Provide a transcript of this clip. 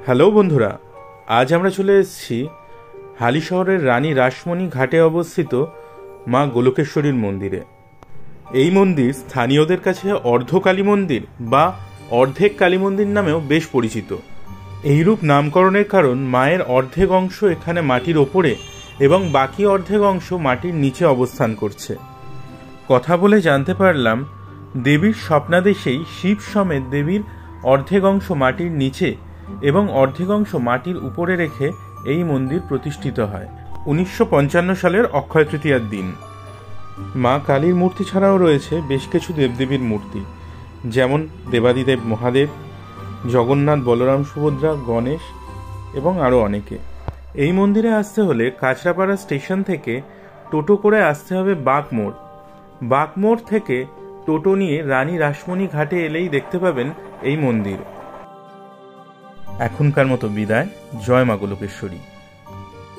Hello বন্ধুরা, আজ আমরা চলে এসেছি হালি শহরের রানী রাসমণি ঘাটে অবস্থিত মা গোলকেশ্বরীর মন্দিরে। এই মন্দির স্থানীয়দের কাছে অর্ধকালী মন্দির বা অর্ধেক কালী মন্দির নামেও বেশ পরিচিত। এইরূপ নামকরণের কারণ মায়ের অর্ধেক অংশ এখানে মাটির ওপরে এবং বাকি অর্ধেক অংশ মাটির নিচে অবস্থান করছে। কথা বলে জানতে পারলাম দেবীর স্বপ্নাদেশেই শিব সমেত দেবীর অর্ধেক অংশ মাটির নিচে এবং অর্ধেক অংশ মাটির উপরে রেখে এই মন্দির প্রতিষ্ঠিত হয় 1955 সালের অক্ষয় তৃতীয়ার দিন। মা কালীর মূর্তি ছাড়াও রয়েছে বেশ কিছু দেবদেবীর মূর্তি, যেমন দেবাদিদেব মহাদেব, জগন্নাথ, বলরাম, সুভদ্রা, গণেশ এবং আরও অনেকে। এই মন্দিরে আসতে হলে কাঁচরাপাড়া স্টেশন থেকে টোটো করে আসতে হবে বাঁকমোড়। বাঁকমোড় থেকে টোটো নিয়ে রানী রাসমণি ঘাটে এলেই দেখতে পাবেন এই মন্দির। এখনকার মতো বিদায়। জয় মা গোলকেশ্বরী।